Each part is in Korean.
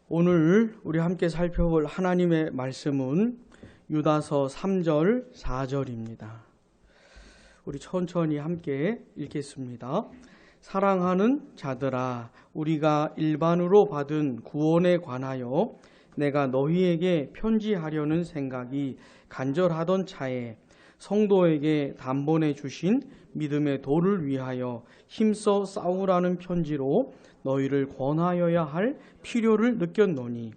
오늘 우리 함께 살펴볼 하나님의 말씀은 유다서 3절 4절입니다. 우리 천천히 함께 읽겠습니다. 사랑하는 자들아, 우리가 일반으로 받은 구원에 관하여 내가 너희에게 편지하려는 생각이 간절하던 차에 성도에게 단번에 주신 믿음의 도를 위하여 힘써 싸우라는 편지로 너희를 권하여야 할 필요를 느꼈노니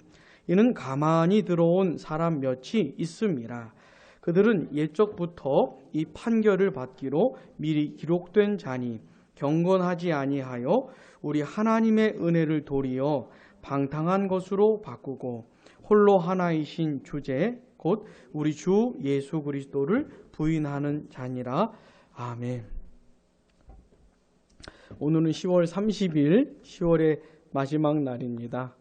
이는 가만히 들어온 사람 몇이 있음이라. 그들은 옛적부터 이 판결을 받기로 미리 기록된 자니 경건하지 아니하여 우리 하나님의 은혜를 도리어 방탕한 것으로 바꾸고 홀로 하나이신 주제 곧 우리 주 예수 그리스도를 부인하는 자니라. 아멘. 오늘은 10월 30일, 10월의 마지막 날입니다.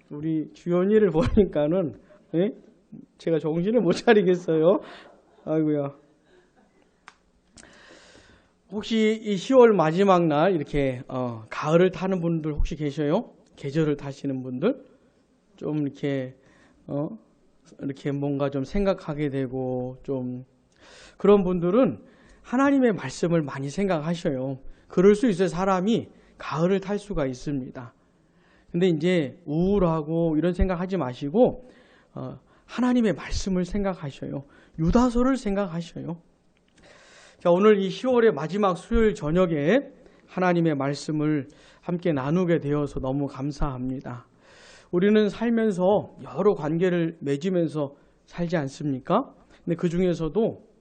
우리 주연이를 보니까는 제가 정신을 못 차리겠어요. 아이고야. 혹시 이 10월 마지막 날 이렇게 가을을 타는 분들 혹시 계셔요? 계절을 타시는 분들? 좀 이렇게 이렇게 뭔가 좀 생각하게 되고 좀 그런 분들은 하나님의 말씀을 많이 생각하셔요. 그럴 수 있어요. 사람이 가을을 탈 수가 있습니다. 근데 이제 우울하고 이런 생각하지 마시고 하나님의 말씀을 생각하셔요. 유다서를 생각하셔요. 자, 오늘 이 10월의 마지막 수요일 저녁에 하나님의 말씀을 함께 나누게 되어서 너무 감사합니다. 우리는 살면서 여러 관계를 맺으면서 살지 않습니까? 근데 그 중에서도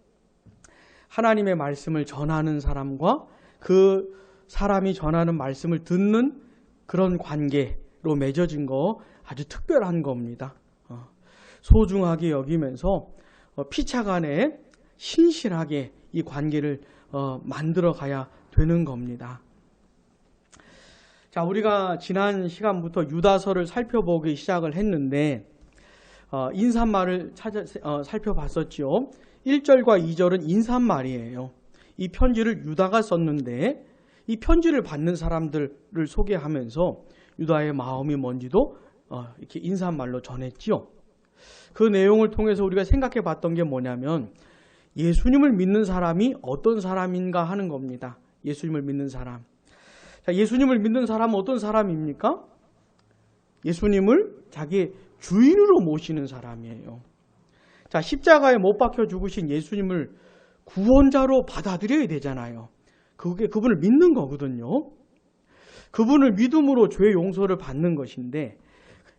하나님의 말씀을 전하는 사람과 그 사람이 전하는 말씀을 듣는 그런 관계로 맺어진 거 아주 특별한 겁니다. 소중하게 여기면서 피차간에 신실하게 이 관계를 만들어 가야 되는 겁니다. 자, 우리가 지난 시간부터 유다서를 살펴보기 시작을 했는데 인사말을 살펴봤었죠. 1절과 2절은 인사말이에요. 이 편지를 유다가 썼는데 이 편지를 받는 사람들을 소개하면서 유다의 마음이 뭔지도 이렇게 인사말로 전했지요. 그 내용을 통해서 우리가 생각해 봤던 게 뭐냐면 예수님을 믿는 사람이 어떤 사람인가 하는 겁니다. 예수님을 믿는 사람. 자, 예수님을 믿는 사람은 어떤 사람입니까? 예수님을 자기의 주인으로 모시는 사람이에요. 자, 십자가에 못 박혀 죽으신 예수님을 구원자로 받아들여야 되잖아요. 그게 그분을 믿는 거거든요. 그분을 믿음으로 죄 용서를 받는 것인데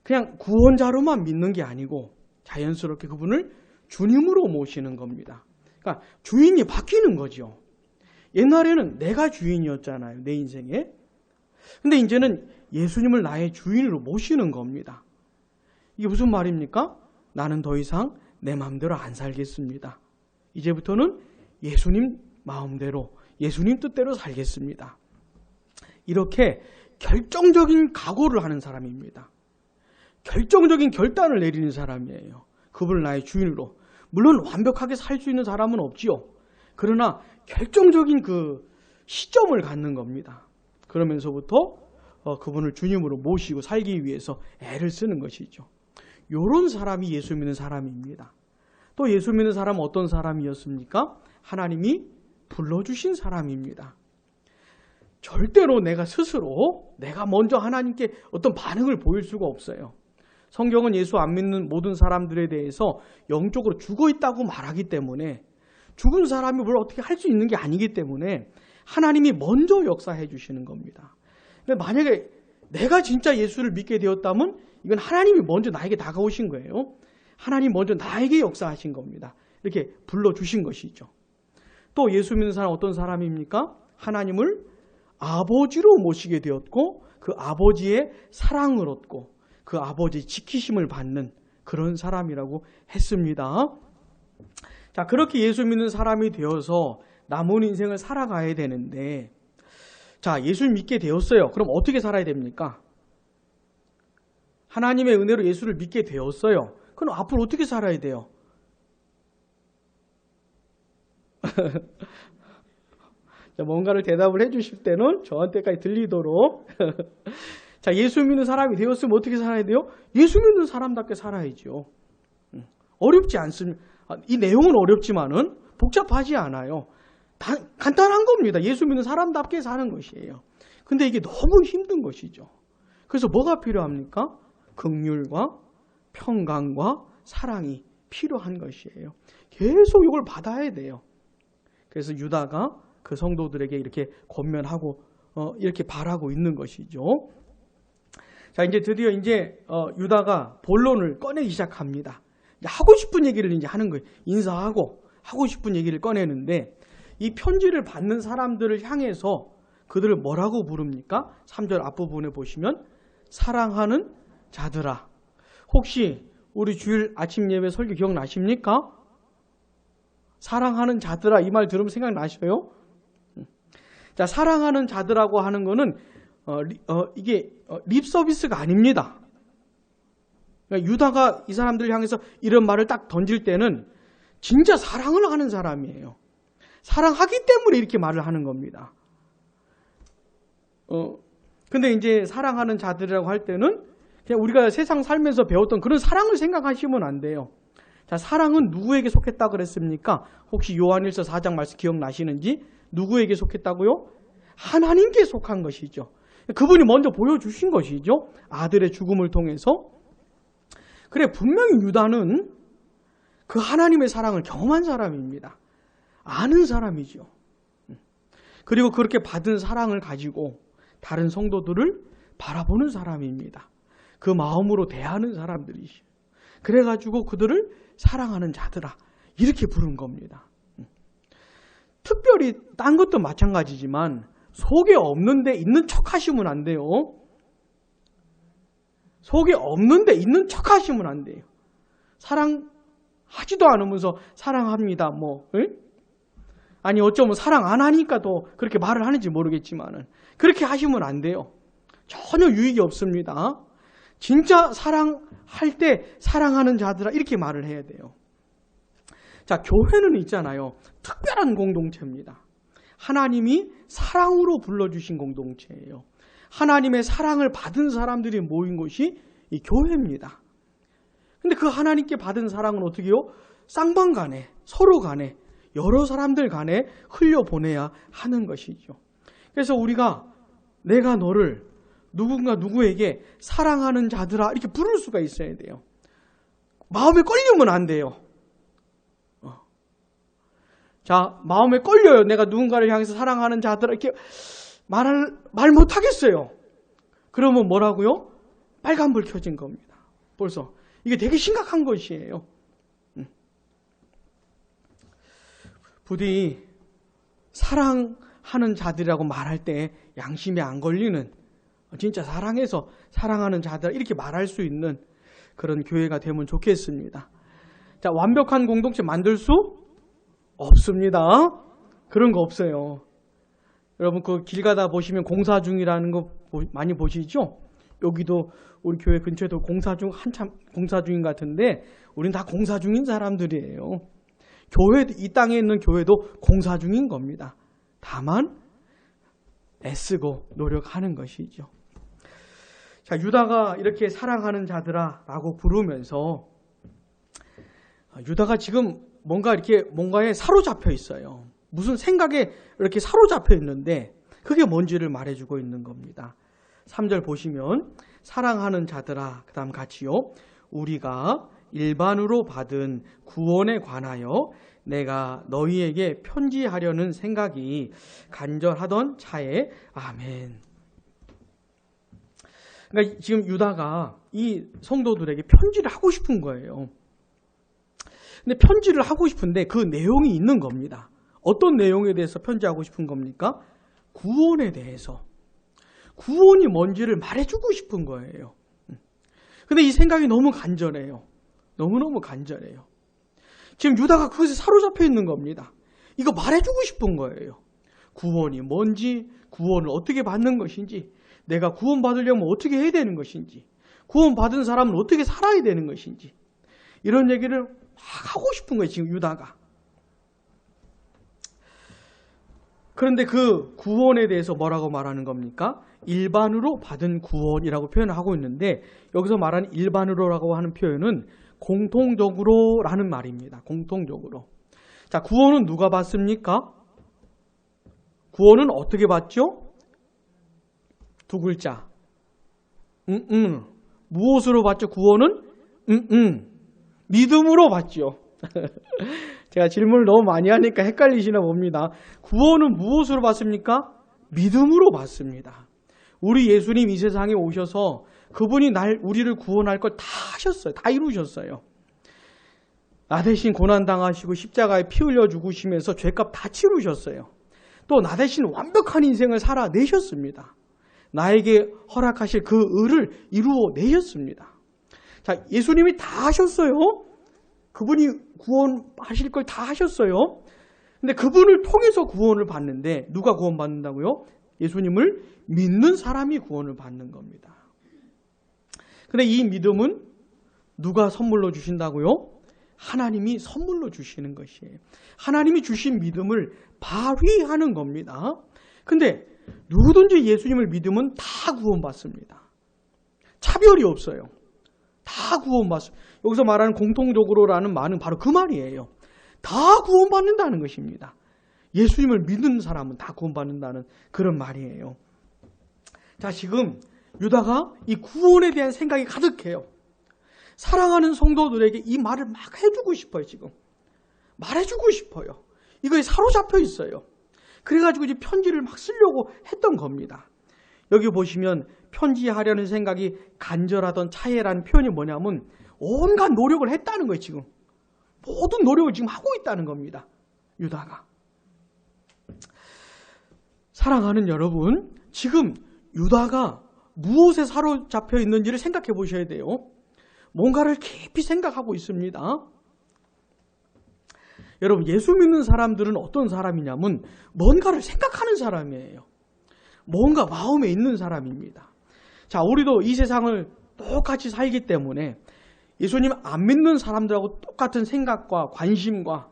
그냥 구원자로만 믿는 게 아니고 자연스럽게 그분을 주님으로 모시는 겁니다. 그러니까 주인이 바뀌는 거죠. 옛날에는 내가 주인이었잖아요. 내 인생에. 근데 이제는 예수님을 나의 주인으로 모시는 겁니다. 이게 무슨 말입니까? 나는 더 이상 내 마음대로 안 살겠습니다. 이제부터는 예수님 마음대로, 예수님 뜻대로 살겠습니다. 이렇게 결정적인 각오를 하는 사람입니다. 결정적인 결단을 내리는 사람이에요. 그분을 나의 주인으로. 물론 완벽하게 살 수 있는 사람은 없지요. 그러나 결정적인 그 시점을 갖는 겁니다. 그러면서부터 그분을 주님으로 모시고 살기 위해서 애를 쓰는 것이죠. 이런 사람이 예수 믿는 사람입니다. 또 예수 믿는 사람은 어떤 사람이었습니까? 하나님이 불러주신 사람입니다. 절대로 내가 스스로 내가 먼저 하나님께 어떤 반응을 보일 수가 없어요. 성경은 예수 안 믿는 모든 사람들에 대해서 영적으로 죽어 있다고 말하기 때문에 죽은 사람이 뭘 어떻게 할 수 있는 게 아니기 때문에 하나님이 먼저 역사해 주시는 겁니다. 근데 만약에 내가 진짜 예수를 믿게 되었다면 이건 하나님이 먼저 나에게 다가오신 거예요. 하나님 먼저 나에게 역사하신 겁니다. 이렇게 불러주신 것이죠. 또 예수 믿는 사람 어떤 사람입니까? 하나님을 아버지로 모시게 되었고 그 아버지의 사랑을 얻고 그 아버지의 지키심을 받는 그런 사람이라고 했습니다. 자, 그렇게 예수 믿는 사람이 되어서 남은 인생을 살아가야 되는데 자, 예수 믿게 되었어요. 그럼 어떻게 살아야 됩니까? 하나님의 은혜로 예수를 믿게 되었어요. 그럼 앞으로 어떻게 살아야 돼요? 뭔가를 대답을 해주실 때는 저한테까지 들리도록 자, 예수 믿는 사람이 되었으면 어떻게 살아야 돼요? 예수 믿는 사람답게 살아야죠. 어렵지 않습니다. 이 내용은 어렵지만은 복잡하지 않아요. 간단한 겁니다. 예수 믿는 사람답게 사는 것이에요. 근데 이게 너무 힘든 것이죠. 그래서 뭐가 필요합니까? 긍휼과 평강과 사랑이 필요한 것이에요. 계속 이걸 받아야 돼요. 그래서 유다가 그 성도들에게 이렇게 권면하고 이렇게 바라고 있는 것이죠. 자, 이제 드디어 유다가 본론을 꺼내기 시작합니다. 하고 싶은 얘기를 이제 하는 거예요. 인사하고 하고 싶은 얘기를 꺼내는데 이 편지를 받는 사람들을 향해서 그들을 뭐라고 부릅니까? 3절 앞부분에 보시면 사랑하는 자들아. 혹시 우리 주일 아침 예배 설교 기억나십니까? 사랑하는 자들아 이 말 들으면 생각나셔요? 자, 사랑하는 자들하고 하는 거는 이게 립 서비스가 아닙니다. 그러니까 유다가 이 사람들을 향해서 이런 말을 딱 던질 때는 진짜 사랑을 하는 사람이에요. 사랑하기 때문에 이렇게 말을 하는 겁니다. 근데 이제 사랑하는 자들이라고 할 때는 그냥 우리가 세상 살면서 배웠던 그런 사랑을 생각하시면 안 돼요. 자, 사랑은 누구에게 속했다 그랬습니까? 혹시 요한일서 4장 말씀 기억나시는지? 누구에게 속했다고요? 하나님께 속한 것이죠. 그분이 먼저 보여주신 것이죠. 아들의 죽음을 통해서. 그래, 분명히 유다는 그 하나님의 사랑을 경험한 사람입니다. 아는 사람이죠. 그리고 그렇게 받은 사랑을 가지고 다른 성도들을 바라보는 사람입니다. 그 마음으로 대하는 사람들이죠. 그래가지고 그들을 사랑하는 자들아 이렇게 부른 겁니다. 특별히 딴 것도 마찬가지지만 속에 없는데 있는 척 하시면 안 돼요. 속에 없는데 있는 척 하시면 안 돼요. 사랑하지도 않으면서 사랑합니다. 아니 어쩌면 사랑 안 하니까 또 그렇게 말을 하는지 모르겠지만은 그렇게 하시면 안 돼요. 전혀 유익이 없습니다. 진짜 사랑할 때 사랑하는 자들아 이렇게 말을 해야 돼요. 자, 교회는 있잖아요. 특별한 공동체입니다. 하나님이 사랑으로 불러주신 공동체예요. 하나님의 사랑을 받은 사람들이 모인 곳이 이 교회입니다. 근데 그 하나님께 받은 사랑은 어떻게 해요? 쌍방 간에, 서로 간에, 여러 사람들 간에 흘려보내야 하는 것이죠. 그래서 우리가 내가 너를 누군가 누구에게 사랑하는 자들아 이렇게 부를 수가 있어야 돼요. 마음에 걸리면 안 돼요. 자, 마음에 걸려요. 내가 누군가를 향해서 사랑하는 자들아 이렇게 말 못하겠어요. 그러면 뭐라고요? 빨간불 켜진 겁니다. 벌써 이게 되게 심각한 것이에요. 부디 사랑하는 자들이라고 말할 때 양심에 안 걸리는 진짜 사랑해서 사랑하는 자들 이렇게 말할 수 있는 그런 교회가 되면 좋겠습니다. 자, 완벽한 공동체 만들 수 없습니다. 그런 거 없어요. 여러분 그 길 가다 보시면 공사 중이라는 거 많이 보시죠? 여기도 우리 교회 근처에도 한참 공사 중인 것 같은데 우린 다 공사 중인 사람들이에요. 교회도 이 땅에 있는 교회도 공사 중인 겁니다. 다만 애쓰고 노력하는 것이죠. 자, 유다가 이렇게 사랑하는 자들아 라고 부르면서 유다가 지금 뭔가에 사로잡혀 있어요. 무슨 생각에 이렇게 사로잡혀 있는데 그게 뭔지를 말해주고 있는 겁니다. 3절 보시면 사랑하는 자들아 그 다음 같이요. 우리가 일반으로 받은 구원에 관하여 내가 너희에게 편지하려는 생각이 간절하던 차에 아멘. 그러니까 지금 유다가 이 성도들에게 편지를 하고 싶은 거예요. 근데 편지를 하고 싶은데 그 내용이 있는 겁니다. 어떤 내용에 대해서 편지하고 싶은 겁니까? 구원에 대해서. 구원이 뭔지를 말해주고 싶은 거예요. 근데 이 생각이 너무 간절해요. 너무너무 간절해요. 지금 유다가 그것에 사로잡혀 있는 겁니다. 이거 말해주고 싶은 거예요. 구원이 뭔지, 구원을 어떻게 받는 것인지, 내가 구원받으려면 어떻게 해야 되는 것인지, 구원받은 사람은 어떻게 살아야 되는 것인지 이런 얘기를 막 하고 싶은 거예요. 지금 유다가. 그런데 그 구원에 대해서 뭐라고 말하는 겁니까? 일반으로 받은 구원이라고 표현을 하고 있는데, 여기서 말하는 일반으로라고 하는 표현은 공통적으로라는 말입니다. 공통적으로. 자, 구원은 누가 받습니까? 구원은 어떻게 받죠? 두 글자. 무엇으로 받죠? 구원은 믿음으로 받죠. 제가 질문을 너무 많이 하니까 헷갈리시나 봅니다. 구원은 무엇으로 받습니까? 믿음으로 받습니다. 우리 예수님 이 세상에 오셔서 그분이 우리를 구원할 걸 다 하셨어요. 다 이루셨어요. 나 대신 고난당하시고 십자가에 피 흘려 죽으시면서 죄값 다 치르셨어요. 또 나 대신 완벽한 인생을 살아내셨습니다. 나에게 허락하실 그 의를 이루어내셨습니다. 자, 예수님이 다 하셨어요. 그분이 구원하실 걸 다 하셨어요. 근데 그분을 통해서 구원을 받는데 누가 구원받는다고요? 예수님을 믿는 사람이 구원을 받는 겁니다. 근데 이 믿음은 누가 선물로 주신다고요? 하나님이 선물로 주시는 것이에요. 하나님이 주신 믿음을 발휘하는 겁니다. 근데 누구든지 예수님을 믿으면 다 구원받습니다. 차별이 없어요. 다 구원받습니다. 여기서 말하는 공통적으로라는 말은 바로 그 말이에요. 다 구원받는다는 것입니다. 예수님을 믿는 사람은 다 구원받는다는 그런 말이에요. 자, 지금 유다가 이 구원에 대한 생각이 가득해요. 사랑하는 성도들에게 이 말을 막 해주고 싶어요. 지금 말해주고 싶어요. 이거에 사로잡혀 있어요. 그래가지고 이제 편지를 막 쓰려고 했던 겁니다. 여기 보시면 편지하려는 생각이 간절하던 차에라는 표현이 뭐냐면 온갖 노력을 했다는 거예요. 지금 모든 노력을 지금 하고 있다는 겁니다. 유다가. 사랑하는 여러분, 지금 유다가 무엇에 사로잡혀 있는지를 생각해 보셔야 돼요. 뭔가를 깊이 생각하고 있습니다. 여러분, 예수 믿는 사람들은 어떤 사람이냐면 뭔가를 생각하는 사람이에요. 뭔가 마음에 있는 사람입니다. 자, 우리도 이 세상을 똑같이 살기 때문에 예수님 안 믿는 사람들하고 똑같은 생각과 관심과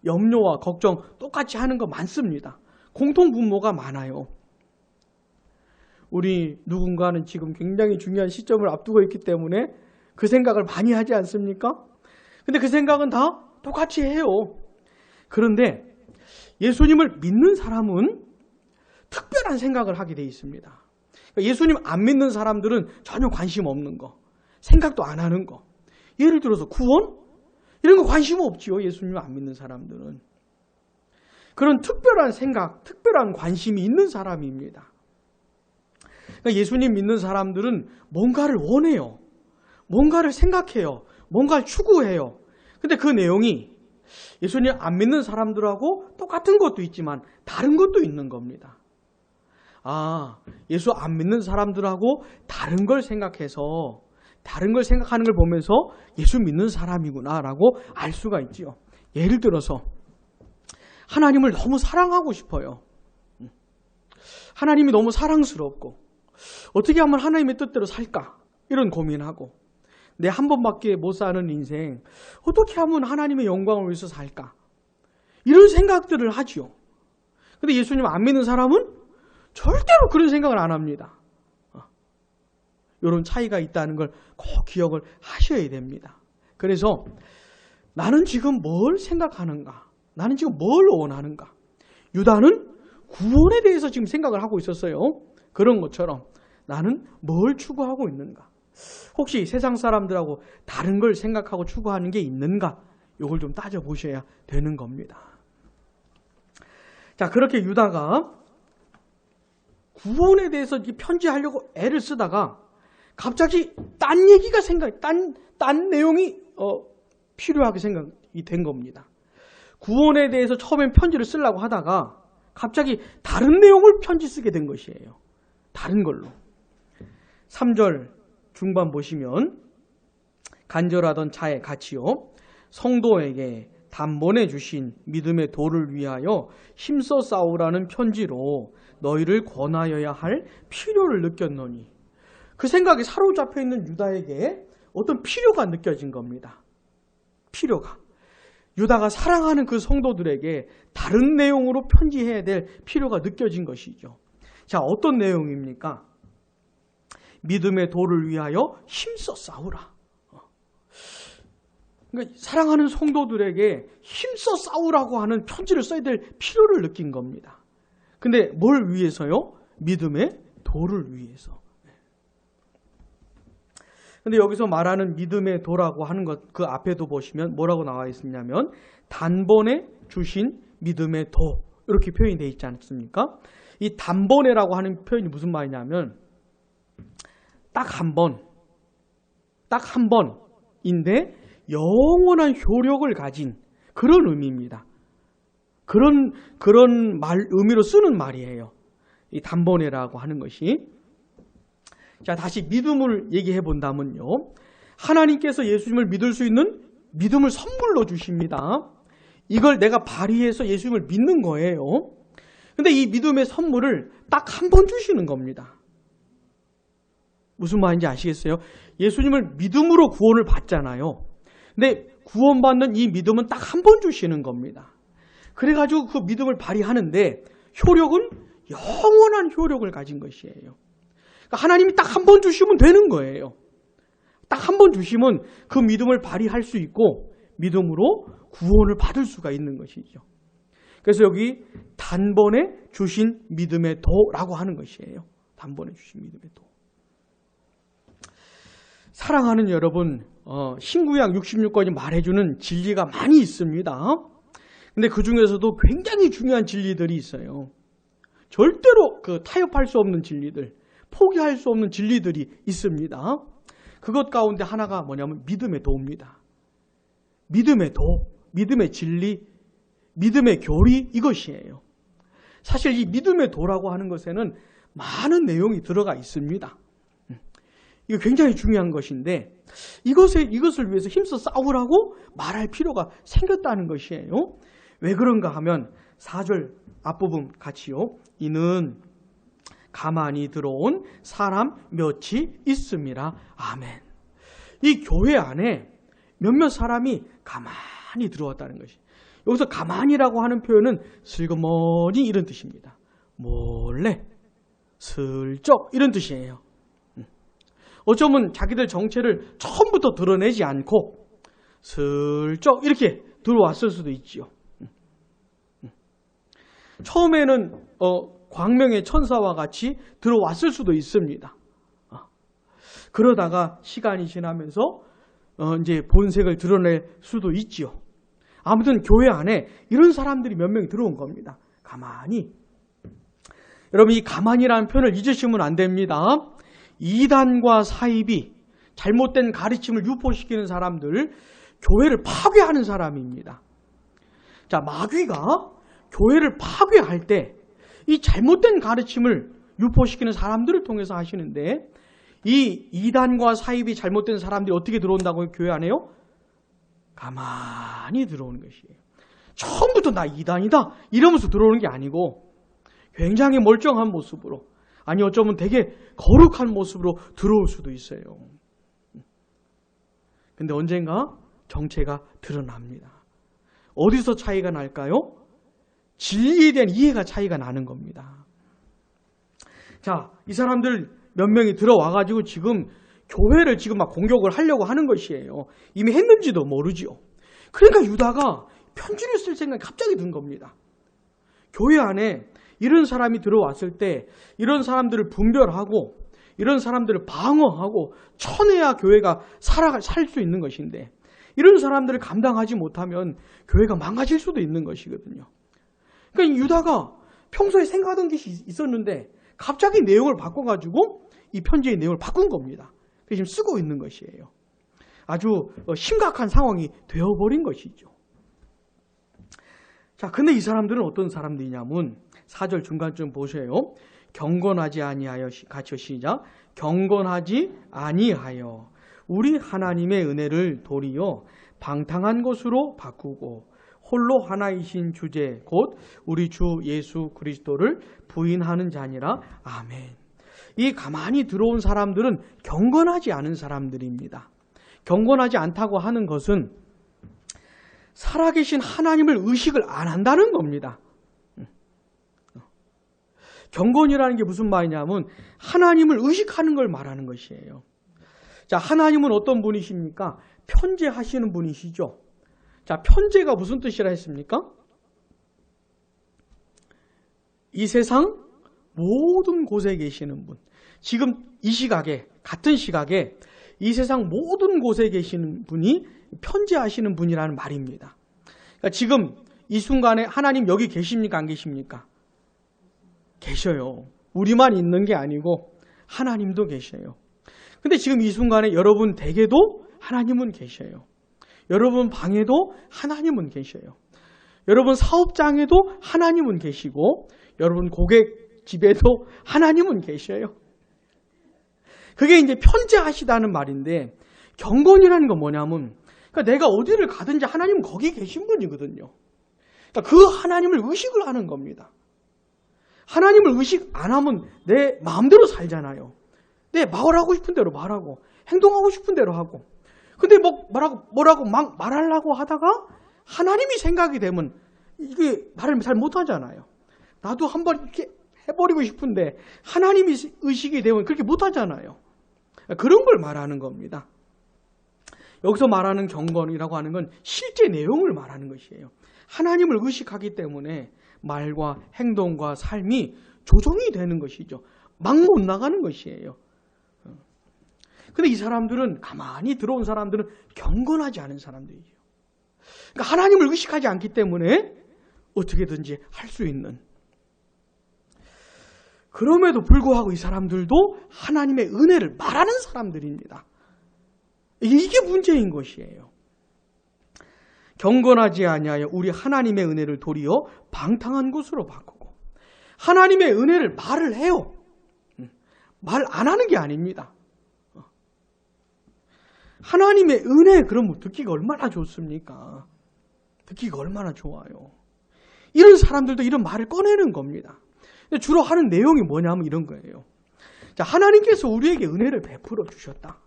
염려와 걱정 똑같이 하는 거 많습니다. 공통분모가 많아요. 우리 누군가는 지금 굉장히 중요한 시점을 앞두고 있기 때문에 그 생각을 많이 하지 않습니까? 근데 그 생각은 다 똑같이 해요. 그런데 예수님을 믿는 사람은 특별한 생각을 하게 돼 있습니다. 그러니까 예수님 안 믿는 사람들은 전혀 관심 없는 거, 생각도 안 하는 거. 예를 들어서 구원? 이런 거 관심 없지요. 예수님 안 믿는 사람들은. 그런 특별한 생각, 특별한 관심이 있는 사람입니다. 그러니까 예수님 믿는 사람들은 뭔가를 원해요. 뭔가를 생각해요. 뭔가를 추구해요. 근데 그 내용이 예수님 안 믿는 사람들하고 똑같은 것도 있지만 다른 것도 있는 겁니다. 아, 예수 안 믿는 사람들하고 다른 걸 생각해서 다른 걸 생각하는 걸 보면서 예수 믿는 사람이구나 라고 알 수가 있지요. 예를 들어서 하나님을 너무 사랑하고 싶어요. 하나님이 너무 사랑스럽고 어떻게 하면 하나님의 뜻대로 살까? 이런 고민하고 내 한 번밖에 못 사는 인생 어떻게 하면 하나님의 영광을 위해서 살까? 이런 생각들을 하지요. 근데 예수님 안 믿는 사람은 절대로 그런 생각을 안 합니다. 이런 차이가 있다는 걸 꼭 기억을 하셔야 됩니다. 그래서 나는 지금 뭘 생각하는가? 나는 지금 뭘 원하는가? 유다는 구원에 대해서 지금 생각을 하고 있었어요. 그런 것처럼 나는 뭘 추구하고 있는가? 혹시 세상 사람들하고 다른 걸 생각하고 추구하는 게 있는가? 이걸 좀 따져보셔야 되는 겁니다. 자, 그렇게 유다가 구원에 대해서 편지하려고 애를 쓰다가 갑자기 딴 얘기가 딴 내용이 필요하게 생각이 된 겁니다. 구원에 대해서 처음엔 편지를 쓰려고 하다가 갑자기 다른 내용을 편지 쓰게 된 것이에요. 다른 걸로. 3절 중반 보시면 간절하던 차에 같이요. 성도에게 단번에 주신 믿음의 도를 위하여 힘써 싸우라는 편지로 너희를 권하여야 할 필요를 느꼈노니. 그 생각에 사로잡혀 있는 유다에게 어떤 필요가 느껴진 겁니다. 필요가. 유다가 사랑하는 그 성도들에게 다른 내용으로 편지해야 될 필요가 느껴진 것이죠. 자, 어떤 내용입니까? 믿음의 도를 위하여 힘써 싸우라. 그러니까 사랑하는 성도들에게 힘써 싸우라고 하는 편지를 써야 될 필요를 느낀 겁니다. 근데 뭘 위해서요? 믿음의 도를 위해서. 근데 여기서 말하는 믿음의 도라고 하는 것, 그 앞에도 보시면 뭐라고 나와 있느냐면 단번에 주신 믿음의 도, 이렇게 표현이 되어 있지 않습니까? 이 단번에라고 하는 표현이 무슨 말이냐면 딱 한 번인데 영원한 효력을 가진 그런 의미입니다. 그런 의미로 쓰는 말이에요. 이 단번에라고 하는 것이. 자, 다시 믿음을 얘기해 본다면요. 하나님께서 예수님을 믿을 수 있는 믿음을 선물로 주십니다. 이걸 내가 발휘해서 예수님을 믿는 거예요. 근데 이 믿음의 선물을 딱 한 번 주시는 겁니다. 무슨 말인지 아시겠어요? 예수님을 믿음으로 구원을 받잖아요. 근데 구원받는 이 믿음은 딱 한 번 주시는 겁니다. 그래가지고 그 믿음을 발휘하는데 효력은 영원한 효력을 가진 것이에요. 그러니까 하나님이 딱 한 번 주시면 되는 거예요. 딱 한 번 주시면 그 믿음을 발휘할 수 있고 믿음으로 구원을 받을 수가 있는 것이죠. 그래서 여기 단번에 주신 믿음의 도라고 하는 것이에요. 단번에 주신 믿음의 도. 사랑하는 여러분, 신구약 66권이 말해주는 진리가 많이 있습니다. 근데 그 중에서도 굉장히 중요한 진리들이 있어요. 절대로 타협할 수 없는 진리들, 포기할 수 없는 진리들이 있습니다. 그것 가운데 하나가 뭐냐면 믿음의 도입니다. 믿음의 도, 믿음의 진리, 믿음의 교리, 이것이에요. 사실 이 믿음의 도라고 하는 것에는 많은 내용이 들어가 있습니다. 이거 굉장히 중요한 것인데 이것을 위해서 힘써 싸우라고 말할 필요가 생겼다는 것이에요. 왜 그런가 하면 4절 앞부분 같이요. 이는 가만히 들어온 사람 몇이 있습니다. 아멘. 이 교회 안에 몇몇 사람이 가만히 들어왔다는 것이. 여기서 가만히라고 하는 표현은 슬그머니 이런 뜻입니다. 몰래, 슬쩍 이런 뜻이에요. 어쩌면 자기들 정체를 처음부터 드러내지 않고 슬쩍 이렇게 들어왔을 수도 있지요. 처음에는 광명의 천사와 같이 들어왔을 수도 있습니다. 그러다가 시간이 지나면서 이제 본색을 드러낼 수도 있지요. 아무튼 교회 안에 이런 사람들이 몇 명이 들어온 겁니다. 가만히. 여러분, 이 가만히라는 표현을 잊으시면 안 됩니다. 이단과 사입이 잘못된 가르침을 유포시키는 사람들, 교회를 파괴하는 사람입니다. 자, 마귀가 교회를 파괴할 때 이 잘못된 가르침을 유포시키는 사람들을 통해서 하시는데, 이 이단과 사입이 잘못된 사람들이 어떻게 들어온다고요? 교회 안에요? 가만히 들어오는 것이에요. 처음부터 나 이단이다 이러면서 들어오는 게 아니고 굉장히 멀쩡한 모습으로, 아니 어쩌면 되게 거룩한 모습으로 들어올 수도 있어요. 근데 언젠가 정체가 드러납니다. 어디서 차이가 날까요? 진리에 대한 이해가 차이가 나는 겁니다. 자, 이 사람들 몇 명이 들어와가지고 지금 교회를 지금 막 공격을 하려고 하는 것이에요. 이미 했는지도 모르지요. 그러니까 유다가 편지를 쓸 생각이 갑자기 든 겁니다. 교회 안에 이런 사람이 들어왔을 때 이런 사람들을 분별하고 이런 사람들을 방어하고 쳐내야 교회가 살 수 있는 것인데, 이런 사람들을 감당하지 못하면 교회가 망가질 수도 있는 것이거든요. 그러니까 유다가 평소에 생각하던 것이 있었는데 갑자기 내용을 바꿔가지고 이 편지의 내용을 바꾼 겁니다. 그래서 지금 쓰고 있는 것이에요. 아주 심각한 상황이 되어버린 것이죠. 자, 근데 이 사람들은 어떤 사람들이냐면 4절 중간쯤 보세요. 경건하지 아니하여, 같이 시작. 경건하지 아니하여 우리 하나님의 은혜를 도리어 방탕한 것으로 바꾸고 홀로 하나이신 주제 곧 우리 주 예수 그리스도를 부인하는 자니라. 아멘. 이 가만히 들어온 사람들은 경건하지 않은 사람들입니다. 경건하지 않다고 하는 것은 살아계신 하나님을 의식을 안 한다는 겁니다. 경건이라는 게 무슨 말이냐면 하나님을 의식하는 걸 말하는 것이에요. 자, 하나님은 어떤 분이십니까? 편재하시는 분이시죠. 자, 편재가 무슨 뜻이라 했습니까? 이 세상 모든 곳에 계시는 분. 지금 이 시각에, 같은 시각에 이 세상 모든 곳에 계시는 분이 편재하시는 분이라는 말입니다. 그러니까 지금 이 순간에 하나님 여기 계십니까? 안 계십니까? 계셔요. 우리만 있는 게 아니고 하나님도 계셔요. 근데 지금 이 순간에 여러분 댁에도 하나님은 계셔요. 여러분 방에도 하나님은 계셔요. 여러분 사업장에도 하나님은 계시고 여러분 고객 집에도 하나님은 계셔요. 그게 이제 편재하시다는 말인데 경건이라는 건 뭐냐면 그러니까 내가 어디를 가든지 하나님은 거기 계신 분이거든요. 그러니까 그 하나님을 의식을 하는 겁니다. 하나님을 의식 안 하면 내 마음대로 살잖아요. 내 말하고 싶은 대로 말하고 행동하고 싶은 대로 하고. 근데 뭐라고 막 말하려고 하다가 하나님이 생각이 되면 이게 말을 잘 못하잖아요. 나도 한번 이렇게 해버리고 싶은데 하나님이 의식이 되면 그렇게 못하잖아요. 그런 걸 말하는 겁니다. 여기서 말하는 경건이라고 하는 건 실제 내용을 말하는 것이에요. 하나님을 의식하기 때문에 말과 행동과 삶이 조정이 되는 것이죠. 막 못 나가는 것이에요. 근데 이 사람들은 가만히 들어온 사람들은 경건하지 않은 사람들이죠. 그러니까 하나님을 의식하지 않기 때문에 어떻게든지 할 수 있는. 그럼에도 불구하고 이 사람들도 하나님의 은혜를 말하는 사람들입니다. 이게 문제인 것이에요. 경건하지 아니하여 우리 하나님의 은혜를 도리어 방탕한 것으로 바꾸고 하나님의 은혜를 말을 해요. 말 안 하는 게 아닙니다. 하나님의 은혜 그러면 듣기가 얼마나 좋습니까? 듣기가 얼마나 좋아요. 이런 사람들도 이런 말을 꺼내는 겁니다. 주로 하는 내용이 뭐냐면 이런 거예요. 자, 하나님께서 우리에게 은혜를 베풀어 주셨다.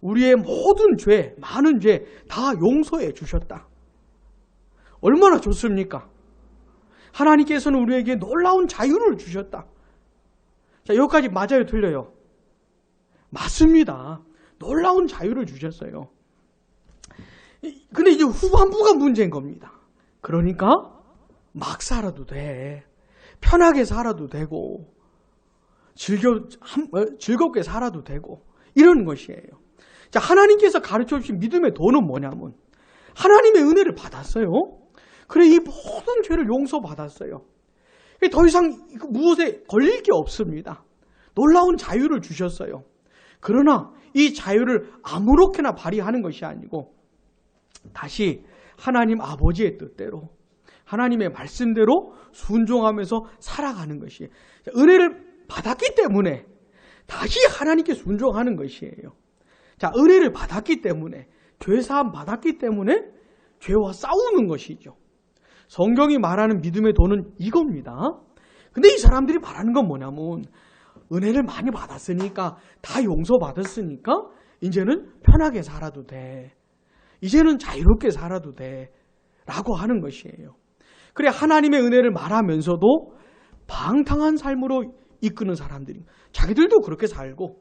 우리의 모든 죄, 많은 죄 다 용서해 주셨다. 얼마나 좋습니까? 하나님께서는 우리에게 놀라운 자유를 주셨다. 자, 여기까지 맞아요, 틀려요? 맞습니다. 놀라운 자유를 주셨어요. 근데 이제 후반부가 문제인 겁니다. 그러니까 막 살아도 돼. 편하게 살아도 되고 즐겁게 살아도 되고 이런 것이에요. 자, 하나님께서 가르쳐 주신 믿음의 도는 뭐냐면 하나님의 은혜를 받았어요. 그래 이 모든 죄를 용서받았어요. 더 이상 무엇에 걸릴 게 없습니다. 놀라운 자유를 주셨어요. 그러나 이 자유를 아무렇게나 발휘하는 것이 아니고 다시 하나님 아버지의 뜻대로 하나님의 말씀대로 순종하면서 살아가는 것이에요. 은혜를 받았기 때문에 다시 하나님께 순종하는 것이에요. 자, 은혜를 받았기 때문에 죄사함 받았기 때문에 죄와 싸우는 것이죠. 성경이 말하는 믿음의 도는 이겁니다. 근데 이 사람들이 말하는 건 뭐냐면 은혜를 많이 받았으니까 다 용서받았으니까 이제는 편하게 살아도 돼. 이제는 자유롭게 살아도 돼. 라고 하는 것이에요. 그래 하나님의 은혜를 말하면서도 방탕한 삶으로 이끄는 사람들이 자기들도 그렇게 살고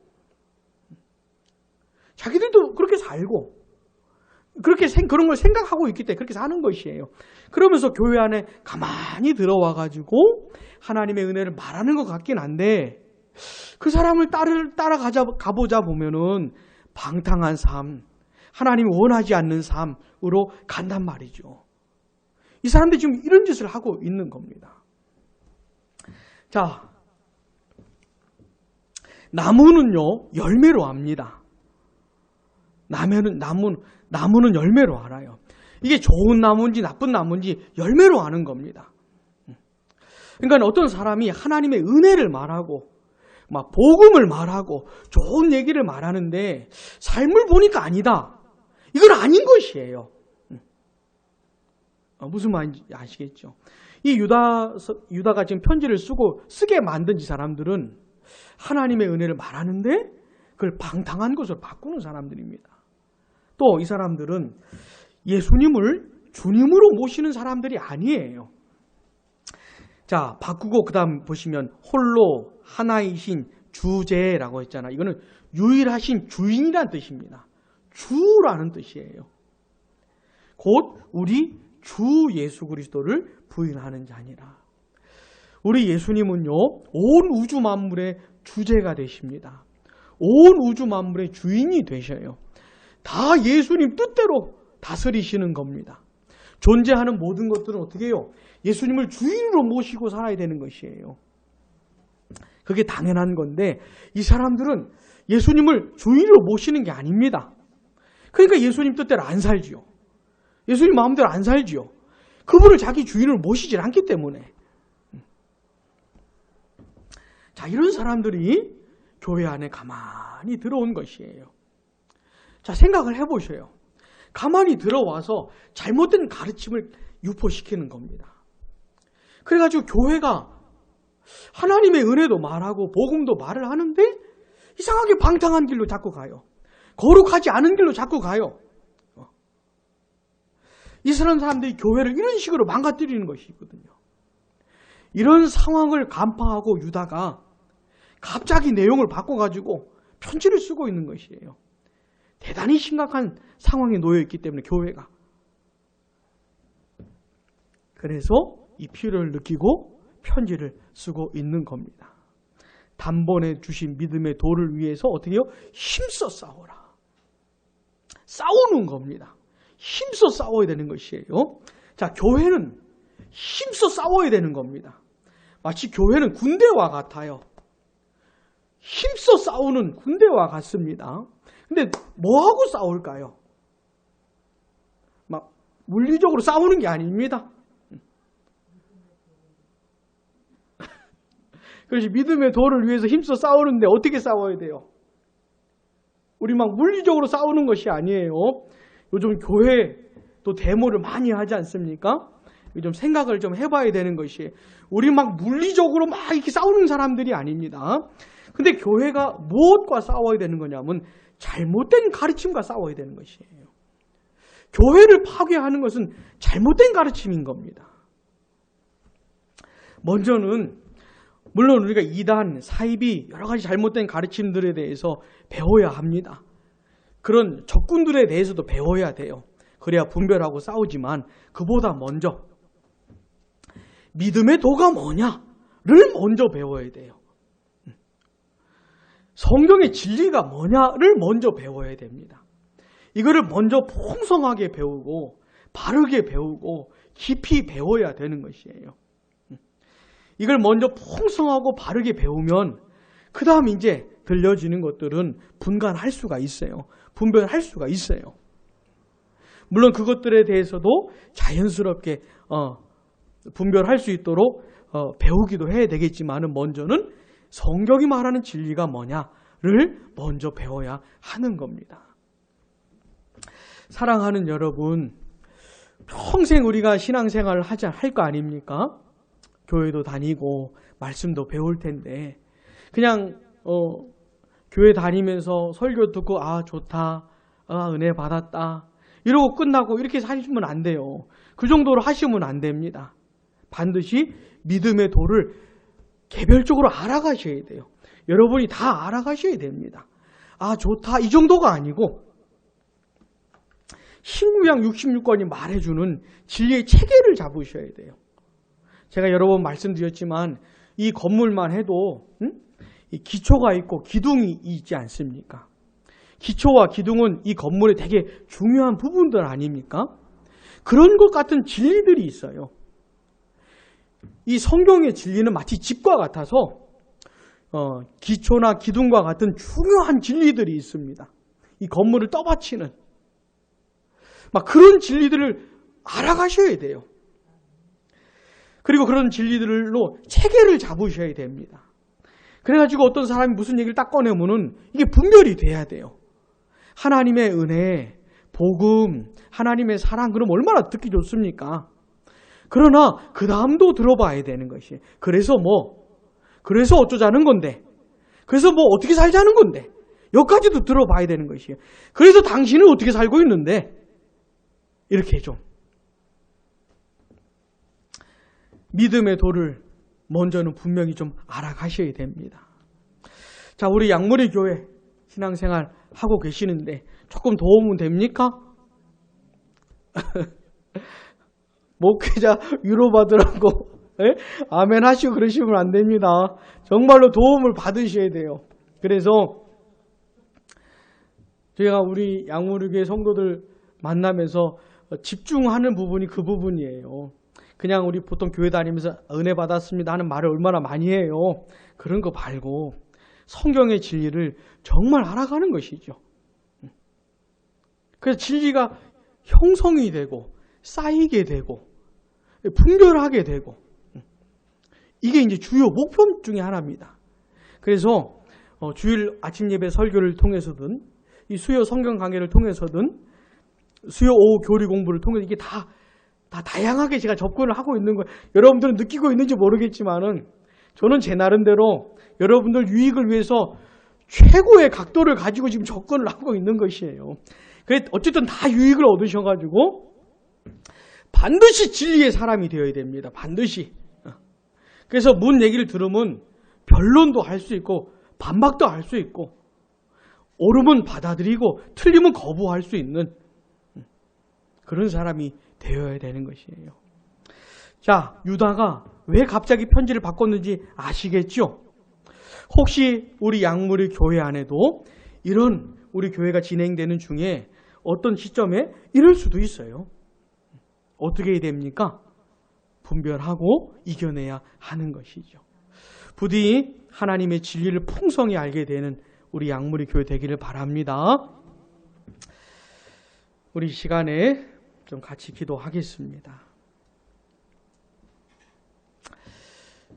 그런 걸 생각하고 있기 때문에 그렇게 사는 것이에요. 그러면서 교회 안에 가만히 들어와 가지고 하나님의 은혜를 말하는 것 같긴 한데 그 사람을 가보자 보면은 방탕한 삶, 하나님이 원하지 않는 삶으로 간단 말이죠. 이 사람들이 지금 이런 짓을 하고 있는 겁니다. 자, 나무는요 열매로 압니다. 나무는 열매로 알아요. 이게 좋은 나무인지 나쁜 나무인지 열매로 아는 겁니다. 그러니까 어떤 사람이 하나님의 은혜를 말하고 막 복음을 말하고 좋은 얘기를 말하는데 삶을 보니까 아니다. 이건 아닌 것이에요. 무슨 말인지 아시겠죠? 이 유다가 지금 편지를 쓰게 만든 이 사람들은 하나님의 은혜를 말하는데 그걸 방탕한 것으로 바꾸는 사람들입니다. 또 이 사람들은 예수님을 주님으로 모시는 사람들이 아니에요. 자, 바꾸고 그 다음 보시면 홀로 하나이신 주제라고 했잖아. 이거는 유일하신 주인이란 뜻입니다. 주라는 뜻이에요. 곧 우리 주 예수 그리스도를 부인하는 자니라. 우리 예수님은요, 온 우주 만물의 주제가 되십니다. 온 우주 만물의 주인이 되셔요. 다 예수님 뜻대로 다스리시는 겁니다. 존재하는 모든 것들은 어떻게 해요? 예수님을 주인으로 모시고 살아야 되는 것이에요. 그게 당연한 건데 이 사람들은 예수님을 주인으로 모시는 게 아닙니다. 그러니까 예수님 뜻대로 안 살지요. 예수님 마음대로 안 살지요. 그분을 자기 주인으로 모시질 않기 때문에. 자, 이런 사람들이 교회 안에 가만히 들어온 것이에요. 자, 생각을 해보셔요. 가만히 들어와서 잘못된 가르침을 유포시키는 겁니다. 그래가지고 교회가 하나님의 은혜도 말하고 복음도 말을 하는데 이상하게 방탕한 길로 자꾸 가요. 거룩하지 않은 길로 자꾸 가요. 이스라엘 사람들이 교회를 이런 식으로 망가뜨리는 것이거든요. 이런 상황을 간파하고 유다가 갑자기 내용을 바꿔가지고 편지를 쓰고 있는 것이에요. 대단히 심각한 상황에 놓여있기 때문에 교회가. 그래서 이 필요를 느끼고 편지를 쓰고 있는 겁니다. 단번에 주신 믿음의 도를 위해서 어떻게 해요? 힘써 싸워라. 싸우는 겁니다. 힘써 싸워야 되는 것이에요. 자, 교회는 힘써 싸워야 되는 겁니다. 마치 교회는 군대와 같아요. 힘써 싸우는 군대와 같습니다. 근데 뭐하고 싸울까요? 막 물리적으로 싸우는 게 아닙니다. 그래서 믿음의 도를 위해서 힘써 싸우는데 어떻게 싸워야 돼요? 우리 막 물리적으로 싸우는 것이 아니에요. 요즘 교회 또 데모를 많이 하지 않습니까? 좀 생각을 좀 해봐야 되는 것이 우리 막 물리적으로 막 이렇게 싸우는 사람들이 아닙니다. 근데 교회가 무엇과 싸워야 되는 거냐면 잘못된 가르침과 싸워야 되는 것이에요. 교회를 파괴하는 것은 잘못된 가르침인 겁니다. 먼저는 물론 우리가 이단, 사이비 여러 가지 잘못된 가르침들에 대해서 배워야 합니다. 그런 적군들에 대해서도 배워야 돼요. 그래야 분별하고 싸우지만 그보다 먼저 믿음의 도가 뭐냐를 먼저 배워야 돼요. 성경의 진리가 뭐냐를 먼저 배워야 됩니다. 이거를 먼저 풍성하게 배우고 바르게 배우고 깊이 배워야 되는 것이에요. 이걸 먼저 풍성하고 바르게 배우면 그 다음 이제 들려지는 것들은 분간할 수가 있어요. 분별할 수가 있어요. 물론 그것들에 대해서도 자연스럽게 분별할 수 있도록 배우기도 해야 되겠지만 먼저는 성경이 말하는 진리가 뭐냐를 먼저 배워야 하는 겁니다. 사랑하는 여러분, 평생 우리가 신앙생활을 할 거 아닙니까? 교회도 다니고 말씀도 배울 텐데 그냥 교회 다니면서 설교 듣고 아 좋다, 은혜 받았다 이러고 끝나고 이렇게 사시면 안 돼요. 그 정도로 하시면 안 됩니다. 반드시 믿음의 도를 개별적으로 알아가셔야 돼요. 여러분이 다 알아가셔야 됩니다. 아 좋다 이 정도가 아니고 신구약 66권이 말해주는 진리의 체계를 잡으셔야 돼요. 제가 여러 번 말씀드렸지만 이 건물만 해도 이 기초가 있고 기둥이 있지 않습니까? 기초와 기둥은 이 건물의 되게 중요한 부분들 아닙니까? 그런 것 같은 진리들이 있어요. 이 성경의 진리는 마치 집과 같아서 기초나 기둥과 같은 중요한 진리들이 있습니다. 이 건물을 떠받치는 막 그런 진리들을 알아가셔야 돼요. 그리고 그런 진리들로 체계를 잡으셔야 됩니다. 그래가지고 어떤 사람이 무슨 얘기를 딱 꺼내면은 이게 분별이 돼야 돼요. 하나님의 은혜, 복음, 하나님의 사랑, 그럼 얼마나 듣기 좋습니까? 그러나 그 다음도 들어봐야 되는 것이. 그래서 어쩌자는 건데, 그래서 어떻게 살자는 건데, 여기까지도 들어봐야 되는 것이에요. 그래서 당신은 어떻게 살고 있는데, 이렇게 좀 믿음의 도를 먼저는 분명히 좀 알아가셔야 됩니다. 자, 우리 양무리 교회 신앙생활 하고 계시는데 조금 도움은 됩니까? 목회자 위로받으라고 아멘 하시고 그러시면 안 됩니다. 정말로 도움을 받으셔야 돼요. 그래서 제가 우리 양무리교회 성도들 만나면서 집중하는 부분이 그 부분이에요. 그냥 우리 보통 교회 다니면서 은혜 받았습니다 하는 말을 얼마나 많이 해요. 그런 거 말고 성경의 진리를 정말 알아가는 것이죠. 그래서 진리가 형성이 되고 쌓이게 되고 분별하게 되고 이게 이제 주요 목표 중에 하나입니다. 그래서 주일 아침 예배 설교를 통해서든 이 수요 성경 강해를 통해서든 수요 오후 교리 공부를 통해서 이게 다 다양하게 제가 접근을 하고 있는 거예요. 여러분들은 느끼고 있는지 모르겠지만은 저는 제 나름대로 여러분들 유익을 위해서 최고의 각도를 가지고 지금 접근을 하고 있는 것이에요. 그래 어쨌든 다 유익을 얻으셔가지고 반드시 진리의 사람이 되어야 됩니다. 반드시. 그래서 문 얘기를 들으면 변론도 할 수 있고 반박도 할 수 있고 옳으면 받아들이고 틀리면 거부할 수 있는 그런 사람이 되어야 되는 것이에요. 자, 유다가 왜 갑자기 편지를 바꿨는지 아시겠죠? 혹시 우리 양무리 교회 안에도 이런 우리 교회가 진행되는 중에 어떤 시점에 이럴 수도 있어요. 어떻게 해야 됩니까? 분별하고 이겨내야 하는 것이죠. 부디 하나님의 진리를 풍성히 알게 되는 우리 양무리 교회 되기를 바랍니다. 우리 시간에 좀 같이 기도하겠습니다.